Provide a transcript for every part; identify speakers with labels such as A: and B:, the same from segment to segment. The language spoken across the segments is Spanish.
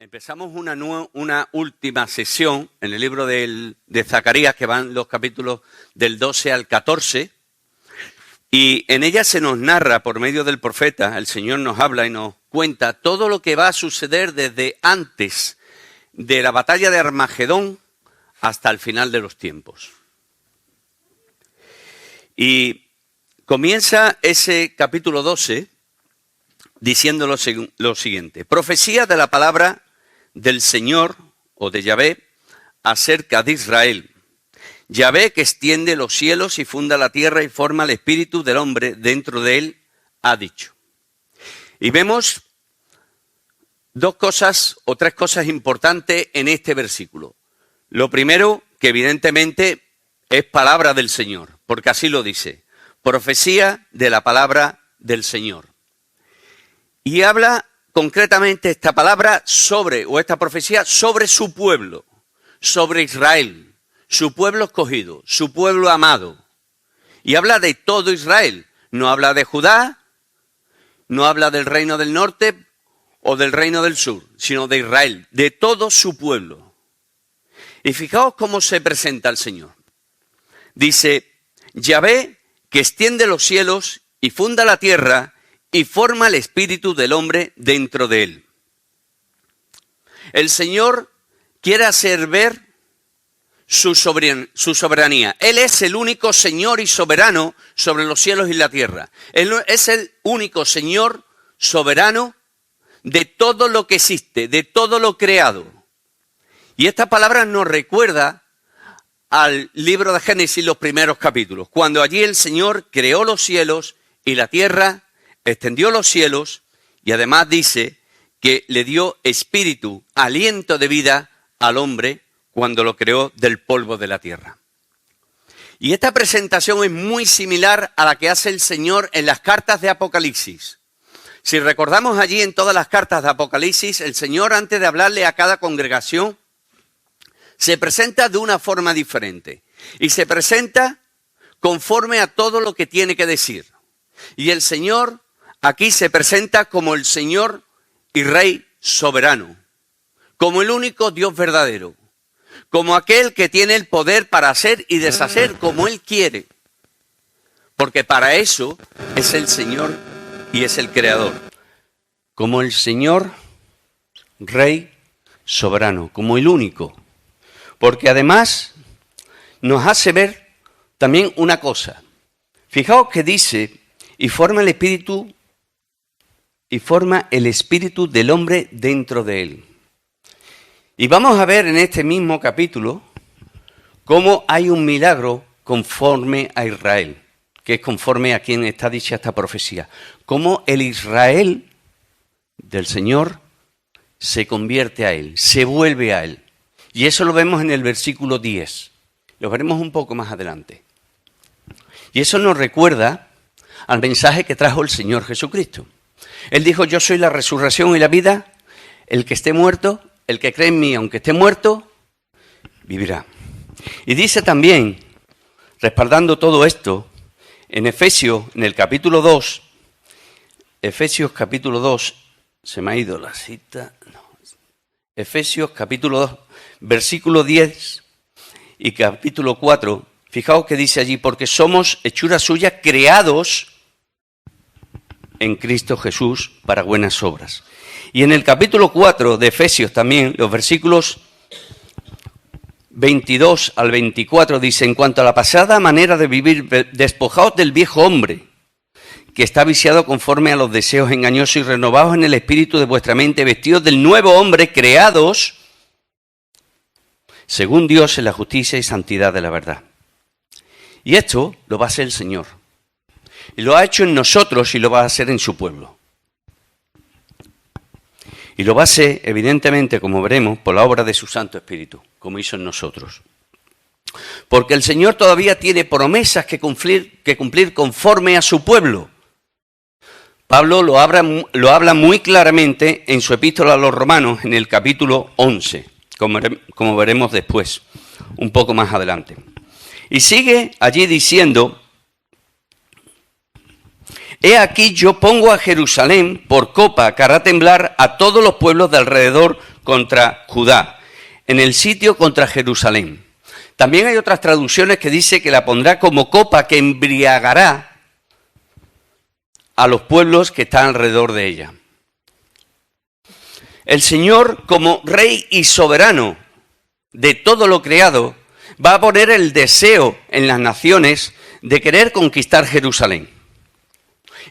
A: Empezamos una última sesión en el libro de Zacarías, que van los capítulos del 12 al 14, y en ella se nos narra, por medio del profeta, el Señor nos habla y nos cuenta todo lo que va a suceder desde antes de la batalla de Armagedón hasta el final de los tiempos. Y comienza ese capítulo 12 diciendo lo siguiente: profecía de la palabra del Señor o de Yahvé acerca de Israel. Yahvé, que extiende los cielos y funda la tierra y forma el espíritu del hombre dentro de él, ha dicho. Y vemos dos cosas o tres cosas importantes en este versículo. Lo primero, que evidentemente es palabra del Señor, porque así lo dice: profecía de la palabra del Señor. Y habla concretamente esta palabra esta profecía sobre su pueblo, sobre Israel, su pueblo escogido, su pueblo amado. Y habla de todo Israel, no habla de Judá, no habla del reino del norte o del reino del sur, sino de Israel, de todo su pueblo. Y fijaos cómo se presenta el Señor. Dice: Yahvé, que extiende los cielos y funda la tierra y forma el espíritu del hombre dentro de él. El Señor quiere hacer ver su soberanía. Él es el único Señor y soberano sobre los cielos y la tierra. Él es el único Señor soberano de todo lo que existe, de todo lo creado. Y esta palabra nos recuerda al libro de Génesis, los primeros capítulos, cuando allí el Señor creó los cielos y la tierra, extendió los cielos y además dice que le dio espíritu, aliento de vida al hombre cuando lo creó del polvo de la tierra. Y esta presentación es muy similar a la que hace el Señor en las cartas de Apocalipsis. Si recordamos allí en todas las cartas de Apocalipsis, el Señor, antes de hablarle a cada congregación, se presenta de una forma diferente y se presenta conforme a todo lo que tiene que decir. Y el Señor aquí se presenta como el Señor y Rey soberano, como el único Dios verdadero, como aquel que tiene el poder para hacer y deshacer como Él quiere, porque para eso es el Señor y es el Creador, como el Señor Rey soberano, como el único, porque además nos hace ver también una cosa. Fijaos que dice: y forma el espíritu del hombre dentro de él. Y vamos a ver en este mismo capítulo cómo hay un milagro conforme a Israel, que es conforme a quien está dicha esta profecía. Cómo el Israel del Señor se convierte a él, se vuelve a él. Y eso lo vemos en el versículo 10. Lo veremos un poco más adelante. Y eso nos recuerda al mensaje que trajo el Señor Jesucristo. Él dijo: yo soy la resurrección y la vida, el que esté muerto, el que cree en mí, aunque esté muerto, vivirá. Y dice también, respaldando todo esto, en Efesios, en el capítulo 2, Efesios capítulo 2, se me ha ido la cita, no. Efesios capítulo 2, versículo 10 y capítulo 4, fijaos que dice allí: porque somos hechura suya, creados en Cristo Jesús para buenas obras. Y en el capítulo 4 de Efesios también, los versículos 22 al 24 dice: en cuanto a la pasada manera de vivir, despojaos del viejo hombre, que está viciado conforme a los deseos engañosos, y renovaos en el espíritu de vuestra mente, vestidos del nuevo hombre, creados según Dios en la justicia y santidad de la verdad. Y esto lo va a hacer el Señor. Y lo ha hecho en nosotros y lo va a hacer en su pueblo. Y lo va a hacer, evidentemente, como veremos, por la obra de su Santo Espíritu, como hizo en nosotros. Porque el Señor todavía tiene promesas que cumplir conforme a su pueblo. Pablo lo habla muy claramente en su epístola a los Romanos, en el capítulo 11, como veremos después, un poco más adelante. Y sigue allí diciendo: he aquí yo pongo a Jerusalén por copa que hará temblar a todos los pueblos de alrededor contra Judá, en el sitio contra Jerusalén. También hay otras traducciones que dice que la pondrá como copa que embriagará a los pueblos que están alrededor de ella. El Señor, como Rey y soberano de todo lo creado, va a poner el deseo en las naciones de querer conquistar Jerusalén.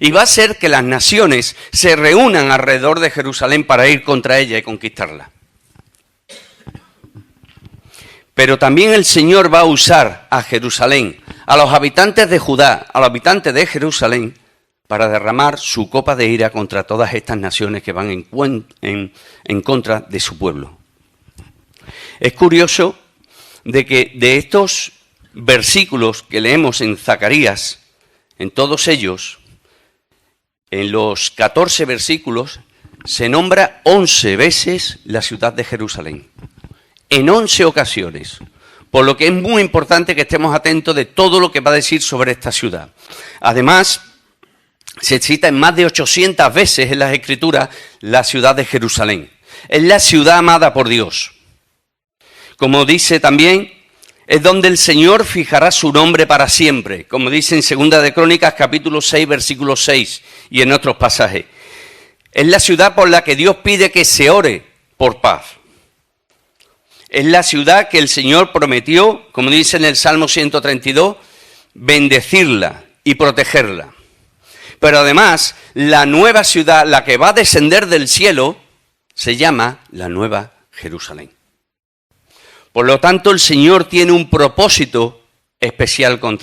A: Y va a ser que las naciones se reúnan alrededor de Jerusalén para ir contra ella y conquistarla. Pero también el Señor va a usar a Jerusalén, a los habitantes de Judá, a los habitantes de Jerusalén, para derramar su copa de ira contra todas estas naciones que van en contra de su pueblo. Es curioso de que de estos versículos que leemos en Zacarías, en todos ellos, en los 14 versículos, se nombra 11 veces la ciudad de Jerusalén. En 11 ocasiones, por lo que es muy importante que estemos atentos de todo lo que va a decir sobre esta ciudad. Además, se cita en más de 800 veces en las Escrituras la ciudad de Jerusalén. Es la ciudad amada por Dios. Como dice también, es donde el Señor fijará su nombre para siempre, como dice en 2 de Crónicas, capítulo 6, versículo 6, y en otros pasajes. Es la ciudad por la que Dios pide que se ore por paz. Es la ciudad que el Señor prometió, como dice en el Salmo 132, bendecirla y protegerla. Pero además, la nueva ciudad, la que va a descender del cielo, se llama la Nueva Jerusalén. Por lo tanto, el Señor tiene un propósito especial con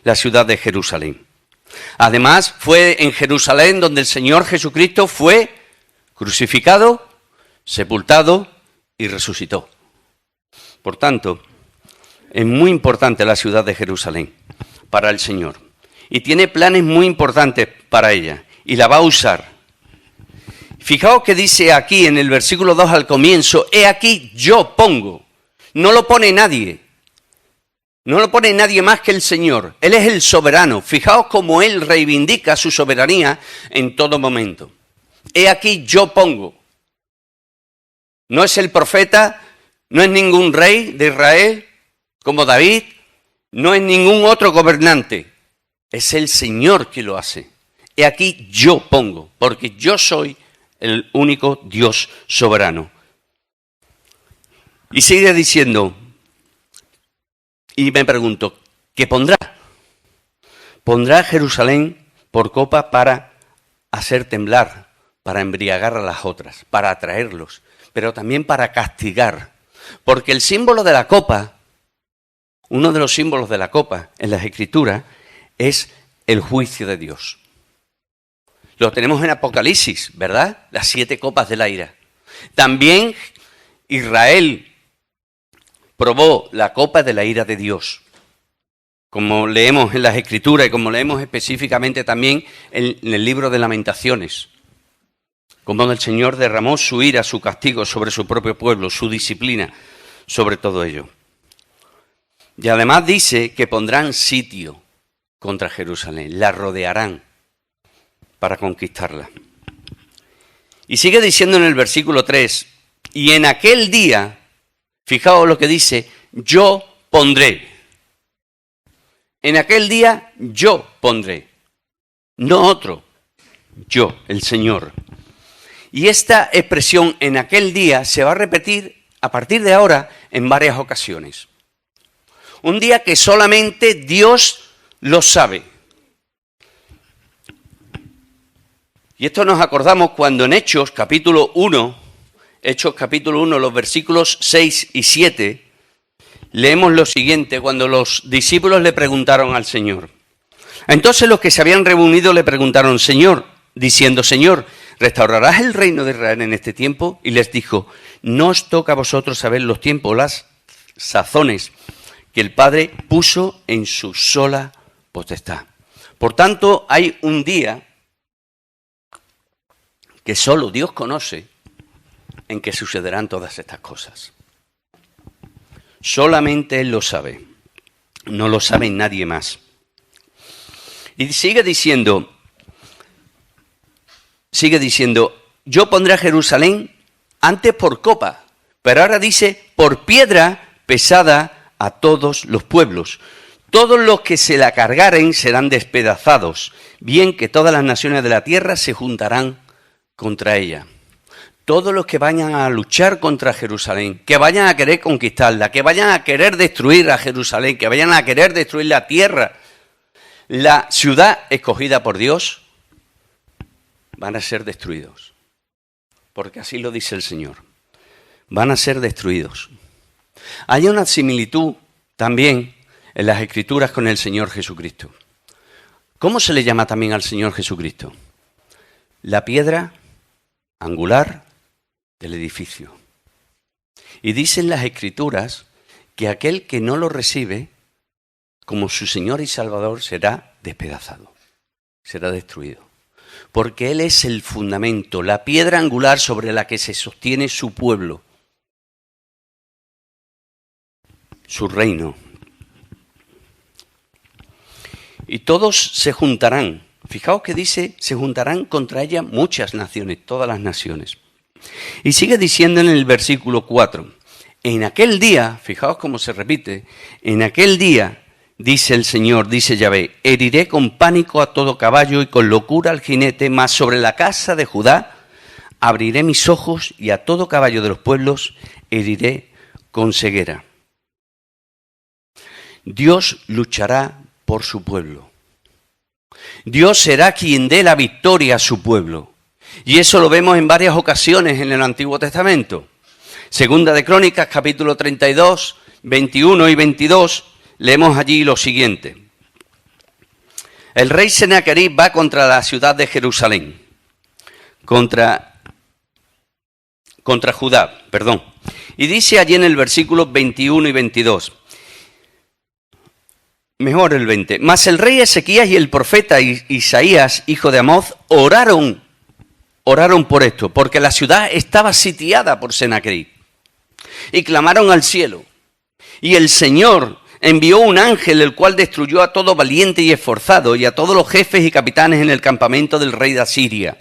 A: la ciudad de Jerusalén. Además, fue en Jerusalén donde el Señor Jesucristo fue crucificado, sepultado y resucitó. Por tanto, es muy importante la ciudad de Jerusalén para el Señor. Y tiene planes muy importantes para ella y la va a usar. Fijaos que dice aquí en el versículo 2 al comienzo, he aquí yo pongo. No lo pone nadie. No lo pone nadie más que el Señor. Él es el soberano. Fijaos cómo Él reivindica su soberanía en todo momento. He aquí yo pongo. No es el profeta, no es ningún rey de Israel como David, no es ningún otro gobernante. Es el Señor que lo hace. He aquí yo pongo, porque yo soy el único Dios soberano. Y sigue diciendo, y me pregunto, ¿qué pondrá? Pondrá Jerusalén por copa para hacer temblar, para embriagar a las otras, para atraerlos, pero también para castigar. Porque el símbolo de la copa, uno de los símbolos de la copa en las Escrituras, es el juicio de Dios. Lo tenemos en Apocalipsis, ¿verdad? Las 7 copas de la ira. También Israel probó la copa de la ira de Dios, como leemos en las Escrituras y como leemos específicamente también en el libro de Lamentaciones, como el Señor derramó su ira, su castigo sobre su propio pueblo, su disciplina sobre todo ello. Y además dice que pondrán sitio contra Jerusalén, la rodearán para conquistarla. Y sigue diciendo en el versículo 3, y en aquel día, fijaos lo que dice, yo pondré. En aquel día yo pondré, no otro, yo, el Señor. Y esta expresión en aquel día se va a repetir a partir de ahora en varias ocasiones. Un día que solamente Dios lo sabe. Y esto nos acordamos cuando en Hechos capítulo 1, los versículos 6 y 7, leemos lo siguiente, cuando los discípulos le preguntaron al Señor. Entonces los que se habían reunido le preguntaron, Señor, diciendo, Señor, ¿restaurarás el reino de Israel en este tiempo? Y les dijo, no os toca a vosotros saber los tiempos, las sazones que el Padre puso en su sola potestad. Por tanto, hay un día que solo Dios conoce en que sucederán todas estas cosas. Solamente Él lo sabe, no lo sabe nadie más. Y sigue diciendo, yo pondré a Jerusalén antes por copa, pero ahora dice por piedra pesada a todos los pueblos. Todos los que se la cargaren serán despedazados, bien que todas las naciones de la tierra se juntarán contra ella. Todos los que vayan a luchar contra Jerusalén, que vayan a querer conquistarla, que vayan a querer destruir a Jerusalén, que vayan a querer destruir la tierra, la ciudad escogida por Dios, van a ser destruidos. Porque así lo dice el Señor. Van a ser destruidos. Hay una similitud también en las Escrituras con el Señor Jesucristo. ¿Cómo se le llama también al Señor Jesucristo? La piedra angular del edificio. Y dicen las Escrituras que aquel que no lo recibe como su Señor y Salvador será despedazado, será destruido. Porque Él es el fundamento, la piedra angular sobre la que se sostiene su pueblo, su reino. Y todos se juntarán. Fijaos que dice, se juntarán contra ella muchas naciones, todas las naciones. Y sigue diciendo en el versículo 4, en aquel día, fijaos cómo se repite, en aquel día, dice el Señor, dice Yahvé, heriré con pánico a todo caballo y con locura al jinete, mas sobre la casa de Judá abriré mis ojos y a todo caballo de los pueblos heriré con ceguera. Dios luchará por su pueblo. Dios será quien dé la victoria a su pueblo. Y eso lo vemos en varias ocasiones en el Antiguo Testamento. Segunda de Crónicas, capítulo 32, 21 y 22, leemos allí lo siguiente. El rey Sennacherib va contra la ciudad de Jerusalén, contra Judá, perdón. Y dice allí en el versículo 21 y 22, mejor el 20, mas el rey Ezequías y el profeta Isaías, hijo de Amoz, oraron por esto, porque la ciudad estaba sitiada por Sennacherib. Y clamaron al cielo. Y el Señor envió un ángel, el cual destruyó a todo valiente y esforzado, y a todos los jefes y capitanes en el campamento del rey de Asiria.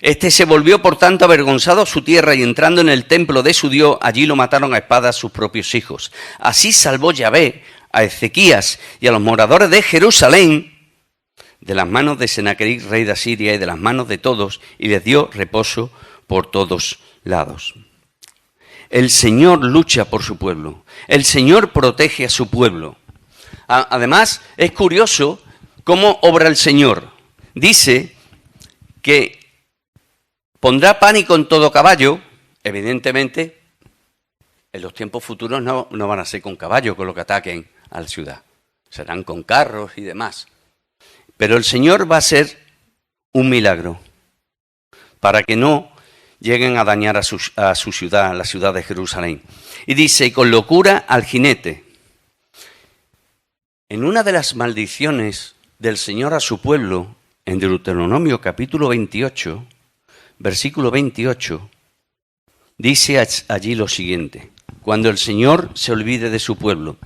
A: Este se volvió por tanto avergonzado a su tierra, y entrando en el templo de su Dios, allí lo mataron a espada sus propios hijos. Así salvó Yahvé a Ezequías y a los moradores de Jerusalén de las manos de Sennacherib, rey de Asiria, y de las manos de todos, y les dio reposo por todos lados. El Señor lucha por su pueblo. El Señor protege a su pueblo. Además, es curioso cómo obra el Señor. Dice que pondrá pánico en todo caballo. Evidentemente, en los tiempos futuros no van a ser con caballo con lo que ataquen a la ciudad. Serán con carros y demás. Pero el Señor va a hacer un milagro para que no lleguen a dañar a su ciudad, la ciudad de Jerusalén. Y dice, y con locura al jinete. En una de las maldiciones del Señor a su pueblo, en Deuteronomio capítulo 28, versículo 28, dice allí lo siguiente, cuando el Señor se olvide de su pueblo,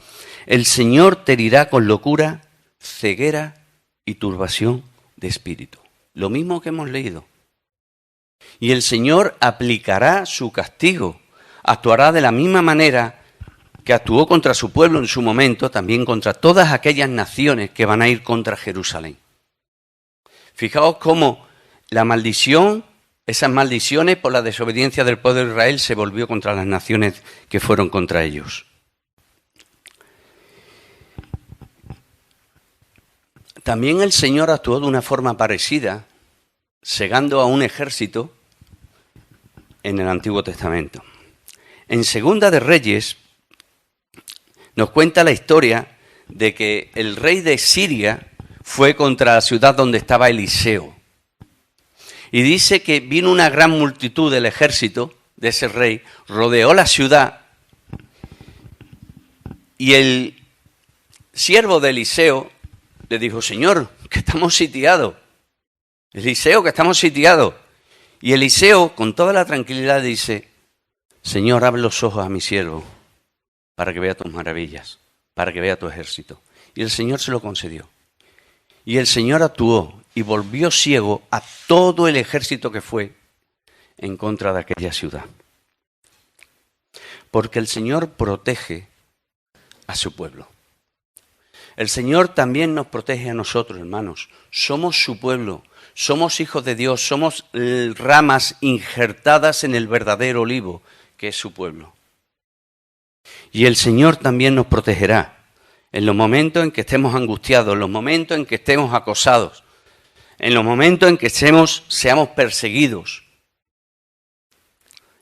A: el Señor te herirá con locura, ceguera y turbación de espíritu. Lo mismo que hemos leído. Y el Señor aplicará su castigo, actuará de la misma manera que actuó contra su pueblo en su momento, también contra todas aquellas naciones que van a ir contra Jerusalén. Fijaos cómo la maldición, esas maldiciones por la desobediencia del pueblo de Israel se volvió contra las naciones que fueron contra ellos. También el Señor actuó de una forma parecida, cegando a un ejército en el Antiguo Testamento. En Segunda de Reyes nos cuenta la historia de que el rey de Siria fue contra la ciudad donde estaba Eliseo. Y dice que vino una gran multitud del ejército de ese rey, rodeó la ciudad y el siervo de Eliseo le dijo, Señor, que estamos sitiados. Eliseo, que estamos sitiados. Y Eliseo, con toda la tranquilidad, dice, Señor, abre los ojos a mi siervo para que vea tus maravillas, para que vea tu ejército. Y el Señor se lo concedió. Y el Señor actuó y volvió ciego a todo el ejército que fue en contra de aquella ciudad. Porque el Señor protege a su pueblo. El Señor también nos protege a nosotros, hermanos. Somos su pueblo, somos hijos de Dios, somos ramas injertadas en el verdadero olivo, que es su pueblo. Y el Señor también nos protegerá en los momentos en que estemos angustiados, en los momentos en que estemos acosados, en los momentos en que seamos perseguidos.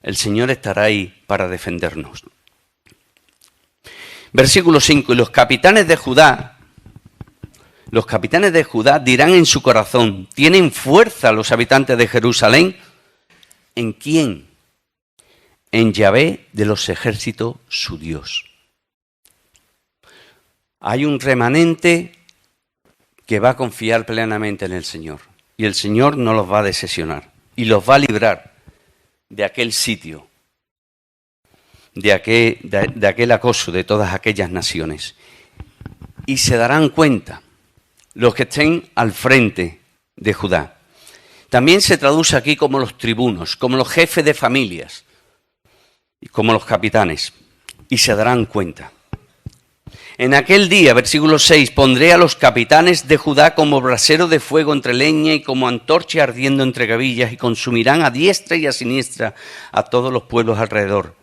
A: El Señor estará ahí para defendernos. Versículo 5. Y los capitanes de Judá dirán en su corazón, ¿tienen fuerza los habitantes de Jerusalén? ¿En quién? En Yahvé de los ejércitos, su Dios. Hay un remanente que va a confiar plenamente en el Señor. Y el Señor no los va a decepcionar. Y los va a librar de aquel sitio, de aquel acoso de todas aquellas naciones. Y se darán cuenta los que estén al frente de Judá. También se traduce aquí como los tribunos, como los jefes de familias, y como los capitanes. Y se darán cuenta. En aquel día, versículo 6, pondré a los capitanes de Judá como brasero de fuego entre leña y como antorcha ardiendo entre gavillas, y consumirán a diestra y a siniestra a todos los pueblos alrededor.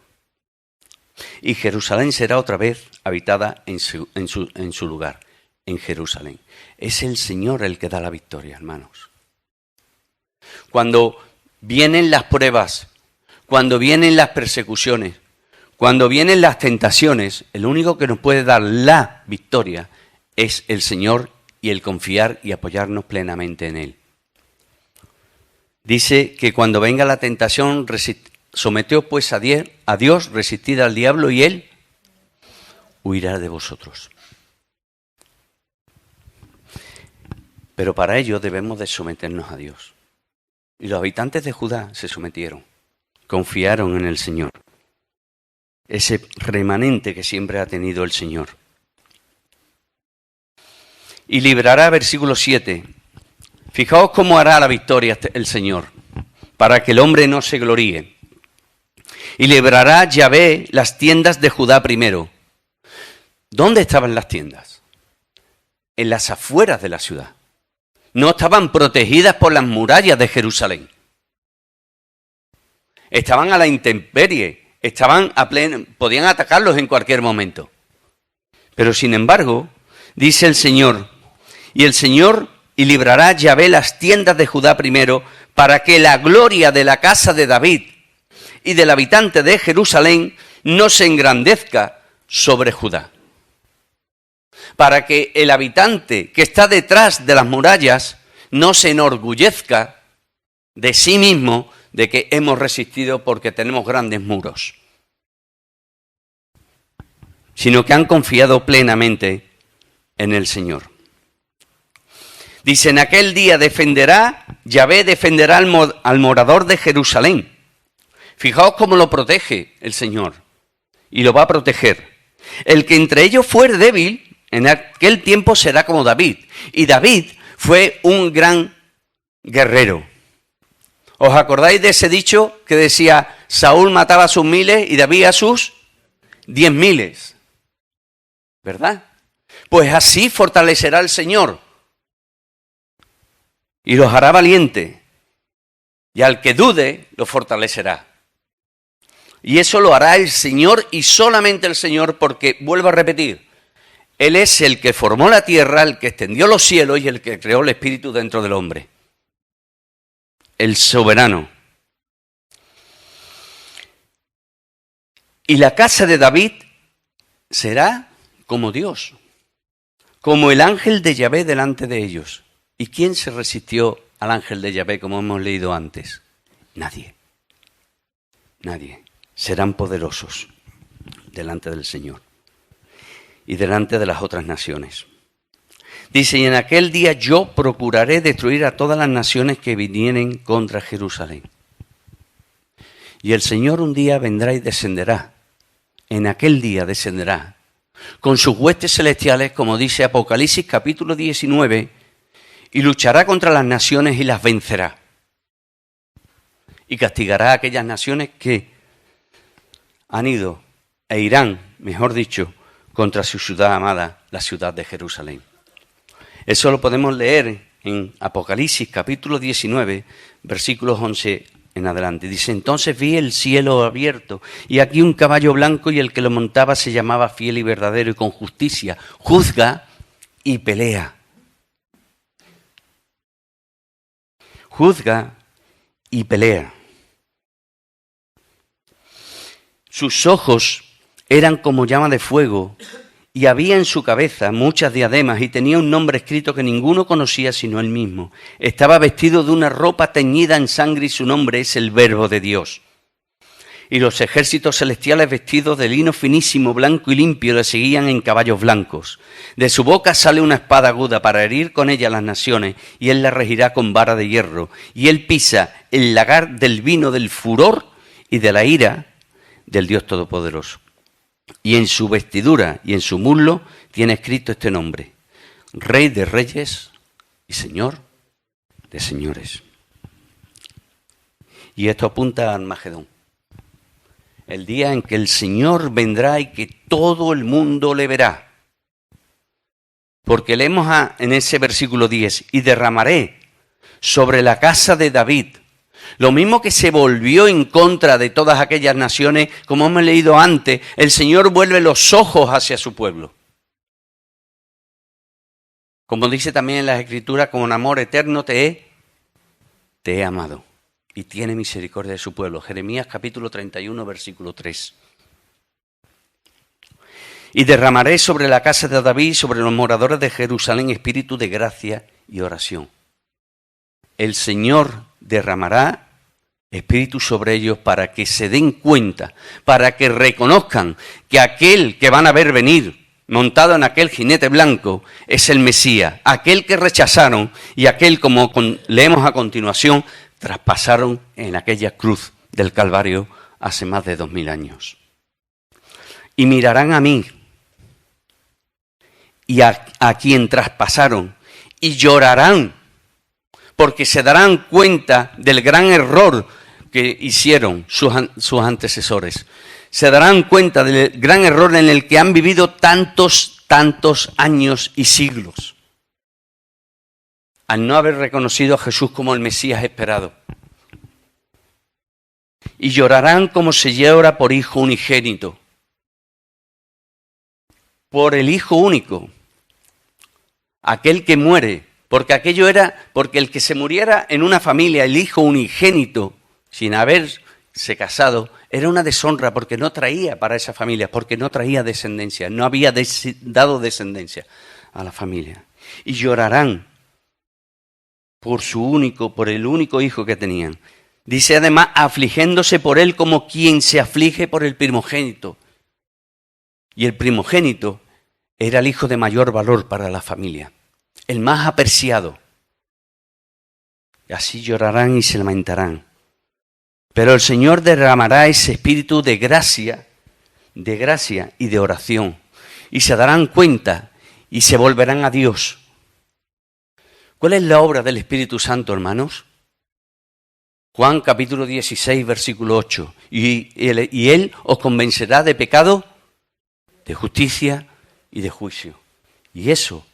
A: Y Jerusalén será otra vez habitada en su lugar, en Jerusalén. Es el Señor el que da la victoria, hermanos. Cuando vienen las pruebas, cuando vienen las persecuciones, cuando vienen las tentaciones, el único que nos puede dar la victoria es el Señor y el confiar y apoyarnos plenamente en Él. Dice que cuando venga la tentación, someteos pues a Dios, resistid al diablo y Él huirá de vosotros. Pero para ello debemos de someternos a Dios. Y los habitantes de Judá se sometieron, confiaron en el Señor. Ese remanente que siempre ha tenido el Señor. Y librará, versículo 7. Fijaos cómo hará la victoria el Señor, para que el hombre no se gloríe. Y librará Yahvé las tiendas de Judá primero. ¿Dónde estaban las tiendas? En las afueras de la ciudad. No estaban protegidas por las murallas de Jerusalén. Estaban a la intemperie. Podían atacarlos en cualquier momento. Pero sin embargo, dice el Señor, y librará Yahvé las tiendas de Judá primero, para que la gloria de la casa de David y del habitante de Jerusalén no se engrandezca sobre Judá. Para que el habitante que está detrás de las murallas no se enorgullezca de sí mismo, de que hemos resistido porque tenemos grandes muros, sino que han confiado plenamente en el Señor. Dice, en aquel día Yahvé defenderá al morador de Jerusalén. Fijaos cómo lo protege el Señor, y lo va a proteger. El que entre ellos fuere débil, en aquel tiempo será como David. Y David fue un gran guerrero. ¿Os acordáis de ese dicho que decía, Saúl mataba a sus miles y David a sus 10.000? ¿Verdad? Pues así fortalecerá el Señor y los hará valientes, y al que dude lo fortalecerá. Y eso lo hará el Señor y solamente el Señor, porque, vuelvo a repetir, Él es el que formó la tierra, el que extendió los cielos y el que creó el espíritu dentro del hombre. El soberano. Y la casa de David será como Dios, como el ángel de Yahvé delante de ellos. ¿Y quién se resistió al ángel de Yahvé, como hemos leído antes? Nadie. Nadie. Serán poderosos delante del Señor y delante de las otras naciones. Dice, y en aquel día yo procuraré destruir a todas las naciones que vinieren contra Jerusalén. Y el Señor un día vendrá y descenderá. En aquel día descenderá con sus huestes celestiales, como dice Apocalipsis capítulo 19, y luchará contra las naciones y las vencerá. y castigará a aquellas naciones que han ido e irán, mejor dicho, contra su ciudad amada, la ciudad de Jerusalén. Eso lo podemos leer en Apocalipsis capítulo 19, versículos 11 en adelante. Dice, entonces vi el cielo abierto y aquí un caballo blanco y el que lo montaba se llamaba Fiel y Verdadero y con justicia juzga y pelea. Juzga y pelea. Sus ojos eran como llama de fuego y había en su cabeza muchas diademas y tenía un nombre escrito que ninguno conocía sino él mismo. Estaba vestido de una ropa teñida en sangre y su nombre es el Verbo de Dios. Y los ejércitos celestiales vestidos de lino finísimo, blanco y limpio le seguían en caballos blancos. De su boca sale una espada aguda para herir con ella las naciones y él la regirá con vara de hierro. Y él pisa el lagar del vino del furor y de la ira del Dios Todopoderoso. Y en su vestidura y en su muslo tiene escrito este nombre: Rey de Reyes y Señor de Señores. Y esto apunta a Armagedón, el día en que el Señor vendrá y que todo el mundo le verá. Porque leemos en ese versículo 10, y derramaré sobre la casa de David. Lo mismo que se volvió en contra de todas aquellas naciones, como hemos leído antes, el Señor vuelve los ojos hacia su pueblo. Como dice también en las Escrituras, con amor eterno te he amado y tiene misericordia de su pueblo. Jeremías capítulo 31, versículo 3. Y derramaré sobre la casa de David, sobre los moradores de Jerusalén, espíritu de gracia y oración. El Señor derramará espíritu sobre ellos para que se den cuenta, para que reconozcan que aquel que van a ver venir montado en aquel jinete blanco es el Mesías, aquel que rechazaron y aquel, como leemos a continuación, traspasaron en aquella cruz del Calvario hace más de 2000 años. Y mirarán a mí y a quien traspasaron y llorarán, porque se darán cuenta del gran error que hicieron sus antecesores. Se darán cuenta del gran error en el que han vivido tantos años y siglos, al no haber reconocido a Jesús como el Mesías esperado. Y llorarán como se llora por hijo unigénito, por el hijo único, aquel que muere. Porque aquello era, porque el que se muriera en una familia, el hijo unigénito, sin haberse casado, era una deshonra porque no traía para esa familia, porque no traía descendencia, no había dado descendencia a la familia. Y llorarán por el único hijo que tenían. Dice además, afligiéndose por él como quien se aflige por el primogénito. Y el primogénito era el hijo de mayor valor para la familia, el más apreciado. Y así llorarán y se lamentarán. Pero el Señor derramará ese espíritu de gracia y de oración. Y se darán cuenta y se volverán a Dios. ¿Cuál es la obra del Espíritu Santo, hermanos? Juan capítulo 16, versículo 8. Y Él os convencerá de pecado, de justicia y de juicio. Y eso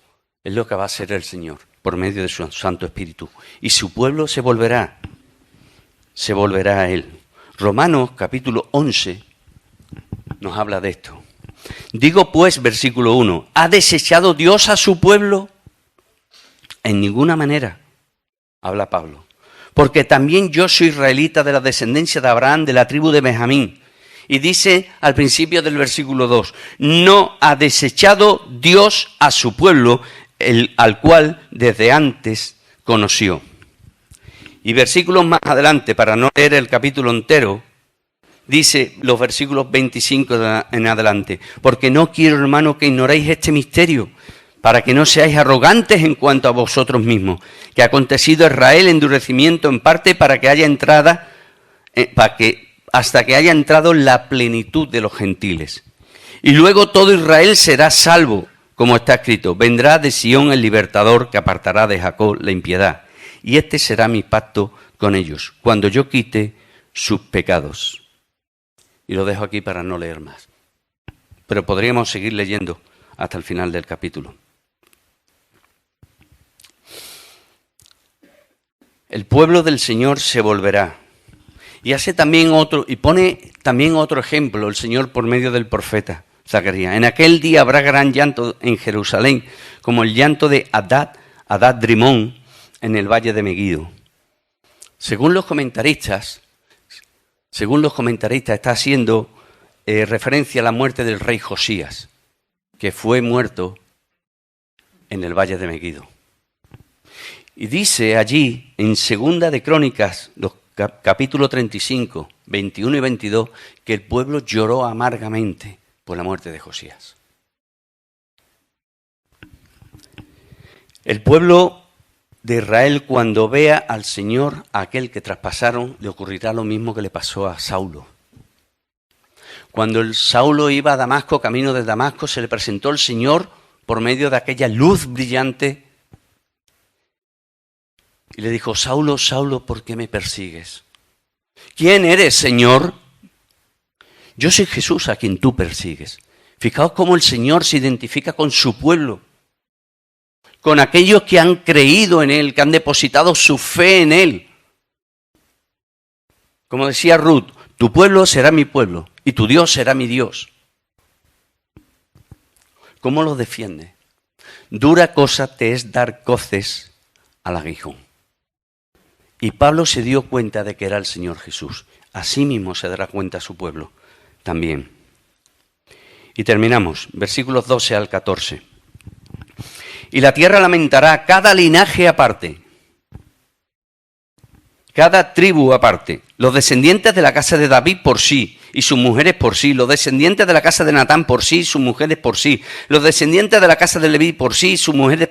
A: es lo que va a hacer el Señor por medio de su Santo Espíritu. Y su pueblo se volverá a Él. Romanos capítulo 11 nos habla de esto. Digo pues, versículo 1, ¿ha desechado Dios a su pueblo? En ninguna manera, habla Pablo. Porque también yo soy israelita de la descendencia de Abraham, de la tribu de Benjamín. Y dice al principio del versículo 2, no ha desechado Dios a su pueblo, al cual desde antes conoció. Y versículos más adelante, para no leer el capítulo entero, dice los versículos 25 en adelante, porque no quiero, hermano, que ignoréis este misterio, para que no seáis arrogantes en cuanto a vosotros mismos, que ha acontecido a Israel endurecimiento en parte para que haya entrada, hasta que haya entrado la plenitud de los gentiles. Y luego todo Israel será salvo, como está escrito, vendrá de Sión el libertador que apartará de Jacob la impiedad. Y este será mi pacto con ellos, cuando yo quite sus pecados. Y lo dejo aquí para no leer más. Pero podríamos seguir leyendo hasta el final del capítulo. El pueblo del Señor se volverá. Y hace también pone también otro ejemplo el Señor por medio del profeta Zacarías. En aquel día habrá gran llanto en Jerusalén, como el llanto de Adad-Rimón en el valle de Meguido. Según los comentaristas, está haciendo referencia a la muerte del rey Josías, que fue muerto en el valle de Meguido. Y dice allí, en Segunda de Crónicas, capítulo 35, 21 y 22, que el pueblo lloró amargamente por la muerte de Josías. El pueblo de Israel, cuando vea al Señor, a aquel que traspasaron, le ocurrirá lo mismo que le pasó a Saulo. Cuando el Saulo iba a Damasco, camino de Damasco, se le presentó el Señor por medio de aquella luz brillante y le dijo: Saulo, Saulo, ¿por qué me persigues? ¿Quién eres, Señor? Yo soy Jesús a quien tú persigues. Fijaos cómo el Señor se identifica con su pueblo, con aquellos que han creído en Él, que han depositado su fe en Él. Como decía Ruth, tu pueblo será mi pueblo y tu Dios será mi Dios. ¿Cómo lo defiende? Dura cosa te es dar coces al aguijón. Y Pablo se dio cuenta de que era el Señor Jesús. Así mismo se dará cuenta su pueblo también. Y terminamos, versículos 12 al 14. Y la tierra lamentará cada linaje aparte, cada tribu aparte, los descendientes de la casa de David por sí y sus mujeres por sí, los descendientes de la casa de Natán por sí y sus mujeres por sí, los descendientes de la casa de Leví por sí y sus mujeres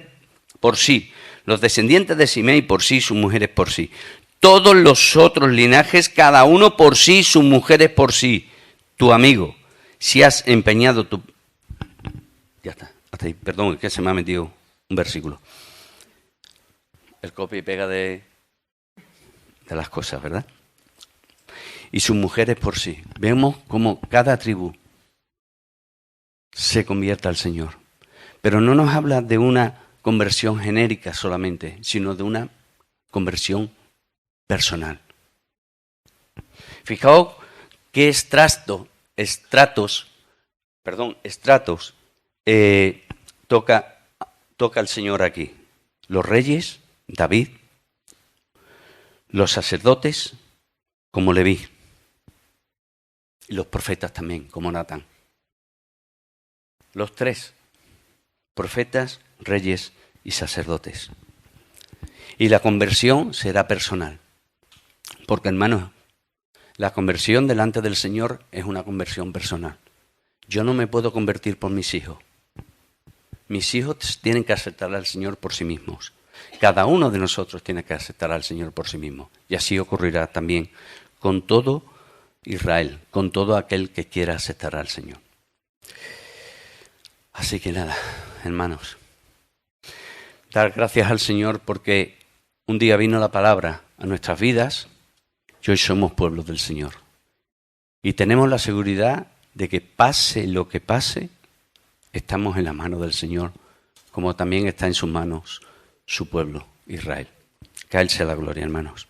A: por sí, los descendientes de Simei por sí y sus mujeres por sí. Todos los otros linajes, cada uno por sí y sus mujeres por sí. Tu amigo, si has empeñado tu... Ya está, hasta ahí, perdón, es que se me ha metido un versículo. El copia y pega de las cosas, ¿verdad? Y sus mujeres por sí. Vemos cómo cada tribu se convierte al Señor. Pero no nos habla de una conversión genérica solamente, sino de una conversión personal. Fijaos qué estratos toca el Señor aquí. Los reyes, David, los sacerdotes, como Leví, y los profetas también, como Natán. Los tres, profetas, reyes y sacerdotes. Y la conversión será personal. Porque, hermanos, la conversión delante del Señor es una conversión personal. Yo no me puedo convertir por mis hijos. Mis hijos tienen que aceptar al Señor por sí mismos. Cada uno de nosotros tiene que aceptar al Señor por sí mismo. Y así ocurrirá también con todo Israel, con todo aquel que quiera aceptar al Señor. Así que nada, hermanos, dar gracias al Señor porque un día vino la palabra a nuestras vidas y hoy somos pueblos del Señor. Y tenemos la seguridad de que pase lo que pase, estamos en la mano del Señor, como también está en sus manos su pueblo, Israel. Que a Él sea la gloria, hermanos.